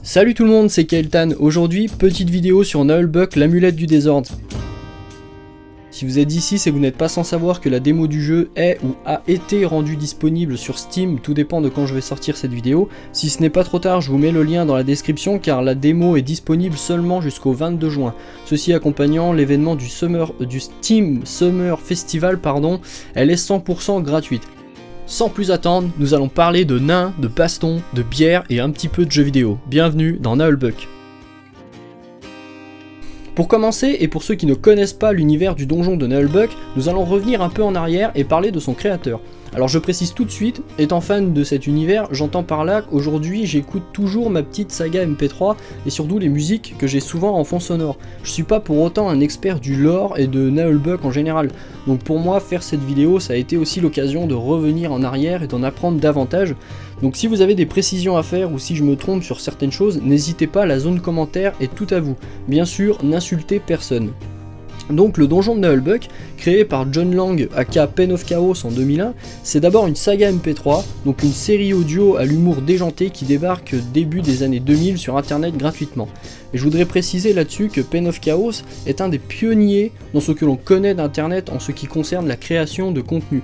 Salut tout le monde, c'est Kael'Tan. Aujourd'hui, petite vidéo sur Nullbuck, l'amulette du désordre. Si vous êtes ici, c'est que vous n'êtes pas sans savoir que la démo du jeu est ou a été rendue disponible sur Steam, tout dépend de quand je vais sortir cette vidéo. Si ce n'est pas trop tard, je vous mets le lien dans la description car la démo est disponible seulement jusqu'au 22 juin. Ceci accompagnant l'événement du Steam Summer Festival, elle est 100% gratuite. Sans plus attendre, nous allons parler de nains, de bastons, de bière et un petit peu de jeux vidéo. Bienvenue dans Nullbuck. Pour commencer, et pour ceux qui ne connaissent pas l'univers du donjon de Nullbuck, nous allons revenir un peu en arrière et parler de son créateur. Alors je précise tout de suite, étant fan de cet univers, j'entends par là qu'aujourd'hui j'écoute toujours ma petite saga MP3 et surtout les musiques que j'ai souvent en fond sonore. Je suis pas pour autant un expert du lore et de Nullbuck en général, donc pour moi faire cette vidéo ça a été aussi l'occasion de revenir en arrière et d'en apprendre davantage. Donc si vous avez des précisions à faire ou si je me trompe sur certaines choses, n'hésitez pas, la zone commentaire est tout à vous. Bien sûr, n'insultez personne. Donc le donjon de Nullbuck, créé par John Lang aka Pen of Chaos en 2001, c'est d'abord une saga MP3, donc une série audio à l'humour déjanté qui débarque début des années 2000 sur internet gratuitement. Et je voudrais préciser là-dessus que Pen of Chaos est un des pionniers dans ce que l'on connaît d'internet en ce qui concerne la création de contenu.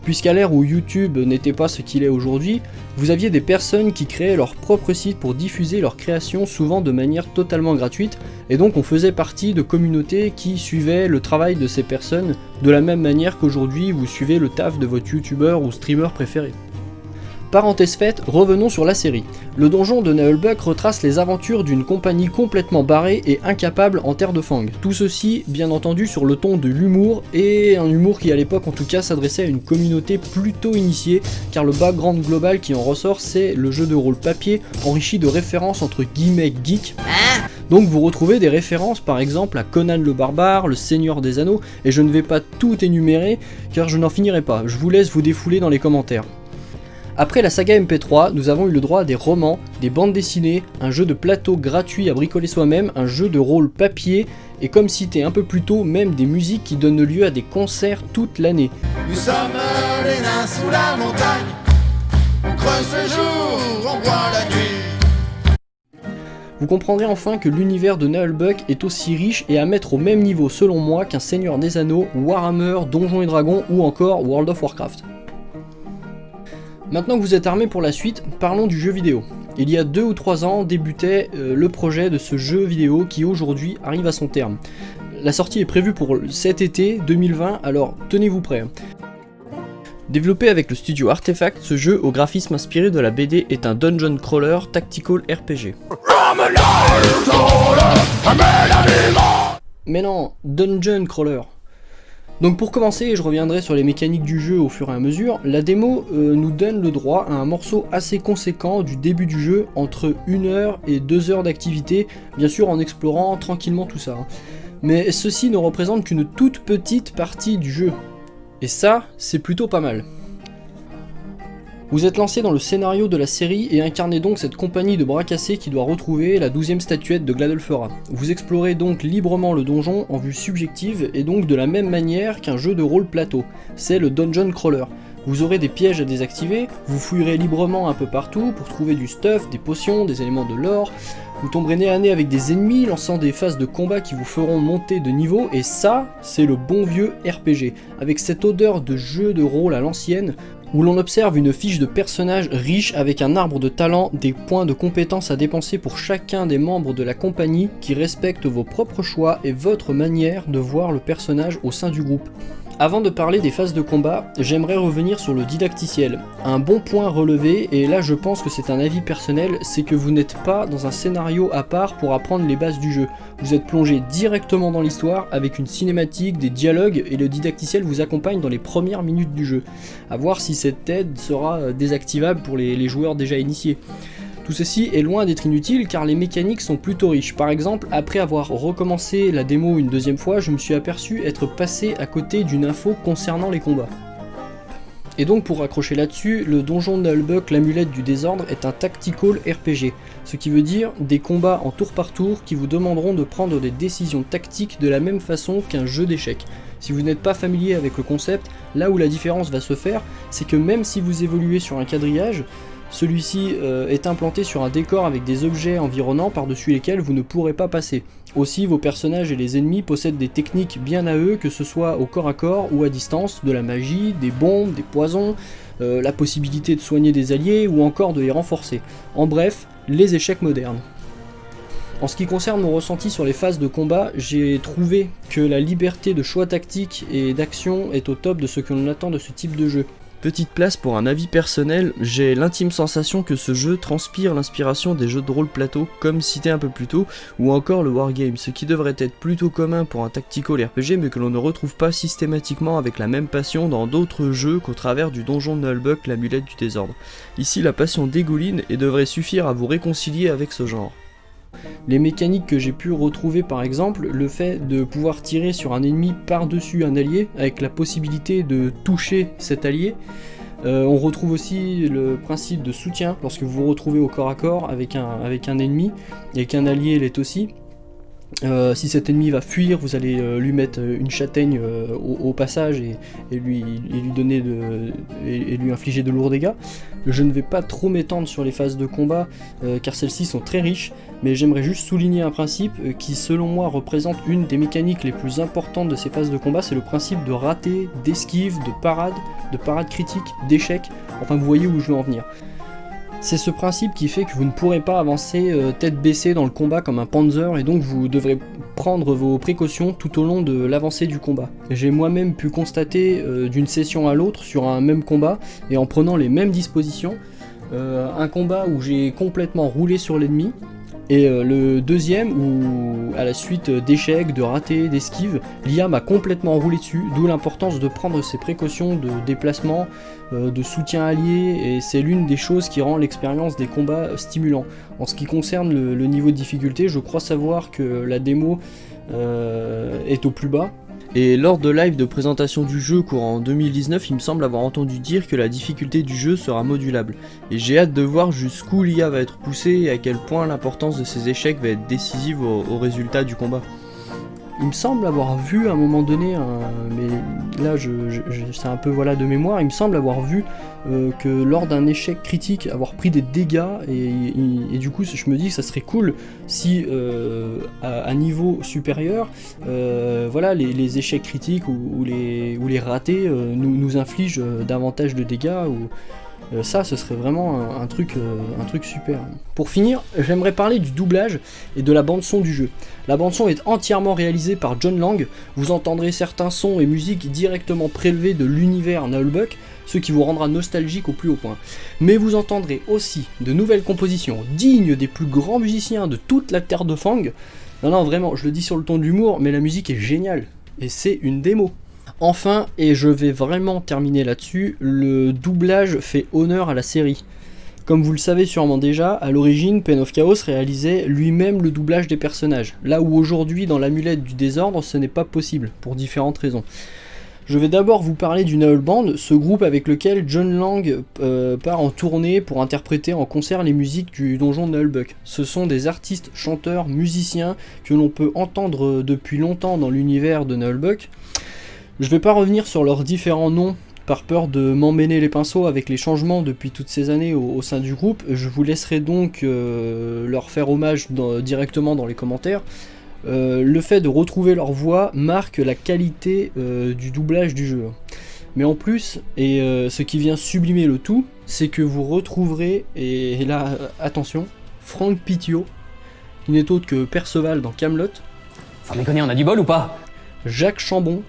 Puisqu'à l'ère où YouTube n'était pas ce qu'il est aujourd'hui, vous aviez des personnes qui créaient leur propre site pour diffuser leurs créations souvent de manière totalement gratuite, et donc on faisait partie de communautés qui suivaient le travail de ces personnes de la même manière qu'aujourd'hui vous suivez le taf de votre youtubeur ou streamer préféré. Parenthèse faite, revenons sur la série. Le donjon de Nullbuck retrace les aventures d'une compagnie complètement barrée et incapable en terre de fang. Tout ceci, bien entendu, sur le ton de l'humour, et un humour qui à l'époque en tout cas s'adressait à une communauté plutôt initiée, car le background global qui en ressort c'est le jeu de rôle papier enrichi de références entre guillemets geeks. Donc vous retrouvez des références par exemple à Conan le Barbare, le Seigneur des Anneaux, et je ne vais pas tout énumérer car je n'en finirai pas, je vous laisse vous défouler dans les commentaires. Après la saga MP3, nous avons eu le droit à des romans, des bandes dessinées, un jeu de plateau gratuit à bricoler soi-même, un jeu de rôle papier, et comme cité un peu plus tôt, même des musiques qui donnent lieu à des concerts toute l'année. Nous sommes les nains sous la montagne, on creuse le jour, on boit la nuit. Vous comprendrez enfin que l'univers de Nullbuck est aussi riche et à mettre au même niveau selon moi qu'un Seigneur des Anneaux, Warhammer, Donjons et Dragons ou encore World of Warcraft. Maintenant que vous êtes armés pour la suite, parlons du jeu vidéo. Il y a 2 ou 3 ans débutait le projet de ce jeu vidéo qui aujourd'hui arrive à son terme. La sortie est prévue pour cet été 2020, alors tenez-vous prêts. Développé avec le studio Artefact, ce jeu au graphisme inspiré de la BD est un dungeon crawler tactical RPG. Mais non, dungeon crawler. Donc pour commencer, je reviendrai sur les mécaniques du jeu au fur et à mesure, la démo nous donne le droit à un morceau assez conséquent du début du jeu, entre 1 heure et 2 heures d'activité, bien sûr en explorant tranquillement tout ça. Mais ceci ne représente qu'une toute petite partie du jeu. Et ça, c'est plutôt pas mal. Vous êtes lancé dans le scénario de la série et incarnez donc cette compagnie de bras cassés qui doit retrouver la 12e statuette de Gladolfera. Vous explorez donc librement le donjon en vue subjective et donc de la même manière qu'un jeu de rôle plateau. C'est le dungeon crawler. Vous aurez des pièges à désactiver, vous fouillerez librement un peu partout pour trouver du stuff, des potions, des éléments de lore. Vous tomberez nez à nez avec des ennemis, lançant des phases de combat qui vous feront monter de niveau, et ça, c'est le bon vieux RPG, avec cette odeur de jeu de rôle à l'ancienne, où l'on observe une fiche de personnage riche avec un arbre de talent, des points de compétences à dépenser pour chacun des membres de la compagnie qui respectent vos propres choix et votre manière de voir le personnage au sein du groupe. Avant de parler des phases de combat, j'aimerais revenir sur le didacticiel. Un bon point relevé, et là je pense que c'est un avis personnel, c'est que vous n'êtes pas dans un scénario à part pour apprendre les bases du jeu. Vous êtes plongé directement dans l'histoire avec une cinématique, des dialogues, et le didacticiel vous accompagne dans les premières minutes du jeu. A voir si cette aide sera désactivable pour les joueurs déjà initiés. Tout ceci est loin d'être inutile car les mécaniques sont plutôt riches. Par exemple, après avoir recommencé la démo une 2e fois, je me suis aperçu être passé à côté d'une info concernant les combats. Et donc pour raccrocher là-dessus, le donjon de Nullbuck, l'amulette du désordre, est un tactical RPG, ce qui veut dire des combats en tour par tour qui vous demanderont de prendre des décisions tactiques de la même façon qu'un jeu d'échecs. Si vous n'êtes pas familier avec le concept, là où la différence va se faire, c'est que même si vous évoluez sur un quadrillage, Celui-ci est implanté sur un décor avec des objets environnants par-dessus lesquels vous ne pourrez pas passer. Aussi, vos personnages et les ennemis possèdent des techniques bien à eux, que ce soit au corps à corps ou à distance, de la magie, des bombes, des poisons, la possibilité de soigner des alliés ou encore de les renforcer. En bref, les échecs modernes. En ce qui concerne mon ressenti sur les phases de combat, j'ai trouvé que la liberté de choix tactique et d'action est au top de ce que l'on attend de ce type de jeu. Petite place pour un avis personnel, j'ai l'intime sensation que ce jeu transpire l'inspiration des jeux de rôle plateau, comme cité un peu plus tôt, ou encore le wargame, ce qui devrait être plutôt commun pour un tactical RPG, mais que l'on ne retrouve pas systématiquement avec la même passion dans d'autres jeux qu'au travers du donjon de Nullbuck, l'amulette du désordre. Ici, la passion dégouline et devrait suffire à vous réconcilier avec ce genre. Les mécaniques que j'ai pu retrouver, par exemple, le fait de pouvoir tirer sur un ennemi par-dessus un allié avec la possibilité de toucher cet allié. On retrouve aussi le principe de soutien lorsque vous vous retrouvez au corps à corps avec un ennemi et qu'un allié l'est aussi. Si cet ennemi va fuir, vous allez lui mettre une châtaigne au passage et lui infliger de lourds dégâts. Je ne vais pas trop m'étendre sur les phases de combat car celles-ci sont très riches, mais j'aimerais juste souligner un principe qui selon moi représente une des mécaniques les plus importantes de ces phases de combat, c'est le principe de raté, d'esquive, de parade critique, d'échec, enfin vous voyez où je veux en venir. C'est ce principe qui fait que vous ne pourrez pas avancer tête baissée dans le combat comme un panzer et donc vous devrez prendre vos précautions tout au long de l'avancée du combat. J'ai moi-même pu constater d'une session à l'autre sur un même combat et en prenant les mêmes dispositions, un combat où j'ai complètement roulé sur l'ennemi et le deuxième où à la suite d'échecs, de ratés, d'esquives, l'IA m'a complètement roulé dessus, d'où l'importance de prendre ses précautions de déplacement, de soutien allié, et c'est l'une des choses qui rend l'expérience des combats stimulant. En ce qui concerne le niveau de difficulté, je crois savoir que la démo est au plus bas. Et lors de live de présentation du jeu courant 2019, il me semble avoir entendu dire que la difficulté du jeu sera modulable. Et j'ai hâte de voir jusqu'où l'IA va être poussée et à quel point l'importance de ces échecs va être décisive au résultat du combat. Il me semble avoir vu à un moment donné, mais là c'est un peu de mémoire, il me semble avoir vu que lors d'un échec critique, avoir pris des dégâts, et du coup je me dis que ça serait cool si à niveau supérieur, les échecs critiques ou les ratés nous infligent davantage de dégâts, ou ça ce serait vraiment un truc super. Pour finir, j'aimerais parler du doublage et de la bande son du jeu. La bande son est entièrement réalisée par John Lang, vous entendrez certains sons et musiques directement prélevés de l'univers Nullbuck, ce qui vous rendra nostalgique au plus haut point. Mais vous entendrez aussi de nouvelles compositions dignes des plus grands musiciens de toute la terre de Fang. Non vraiment, je le dis sur le ton de l'humour, mais la musique est géniale, et c'est une démo. Enfin, et je vais vraiment terminer là-dessus, le doublage fait honneur à la série. Comme vous le savez sûrement déjà, à l'origine, Pain of Chaos réalisait lui-même le doublage des personnages, là où aujourd'hui dans l'amulette du désordre ce n'est pas possible, pour différentes raisons. Je vais d'abord vous parler du Null Band, ce groupe avec lequel John Lang part en tournée pour interpréter en concert les musiques du donjon de Nullbuck. Ce sont des artistes, chanteurs, musiciens que l'on peut entendre depuis longtemps dans l'univers de Nullbuck. Je vais pas revenir sur leurs différents noms par peur de m'emmêler les pinceaux avec les changements depuis toutes ces années au sein du groupe. Je vous laisserai donc leur faire hommage directement dans les commentaires. Le fait de retrouver leur voix marque la qualité du doublage du jeu. Mais en plus, et ce qui vient sublimer le tout, c'est que vous retrouverez, et là attention, Franck Pitio, qui n'est autre que Perceval dans Kaamelott. Sans déconner, on a du bol ou pas? Jacques Chambon,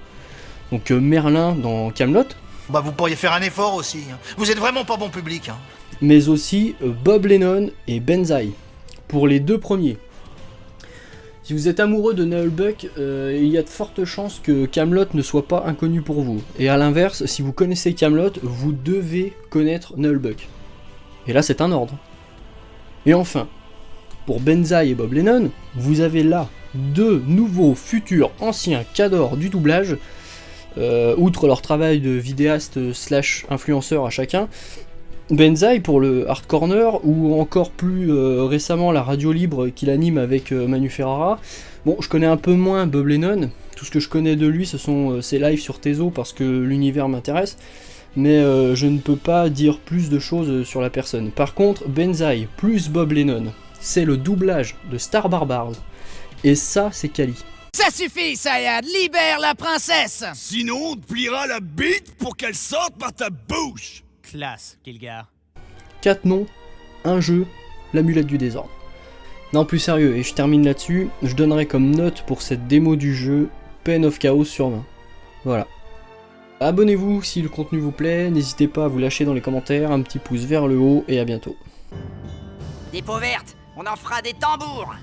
donc Merlin dans Kaamelott. Bah vous pourriez faire un effort aussi, hein. Vous êtes vraiment pas bon public, hein. Mais aussi Bob Lennon et Benzaï, pour les deux premiers. Si vous êtes amoureux de Nullbuck, il y a de fortes chances que Kaamelott ne soit pas inconnu pour vous. Et à l'inverse, si vous connaissez Kaamelott, vous devez connaître Nullbuck. Et là c'est un ordre. Et enfin, pour Benzaï et Bob Lennon, vous avez là deux nouveaux futurs anciens cadors du doublage, outre leur travail de vidéaste / influenceur à chacun, Benzaï pour le Hard Corner, ou encore plus récemment la radio libre qu'il anime avec Manu Ferrara. Bon, je connais un peu moins Bob Lennon, tout ce que je connais de lui ce sont ses lives sur Tezo parce que l'univers m'intéresse, mais je ne peux pas dire plus de choses sur la personne. Par contre, Benzaï plus Bob Lennon, c'est le doublage de Star Barbars, et ça c'est quali. Ça suffit, Sayad, libère la princesse! Sinon, on te pliera la bite pour qu'elle sorte par ta bouche. Classe, Kilgar. 4 noms, un jeu, l'amulette du désordre. Non, plus sérieux, et je termine là-dessus, je donnerai comme note pour cette démo du jeu Pen of Chaos sur 20. Voilà. Abonnez-vous si le contenu vous plaît, n'hésitez pas à vous lâcher dans les commentaires, un petit pouce vers le haut, et à bientôt. Des peaux vertes, on en fera des tambours!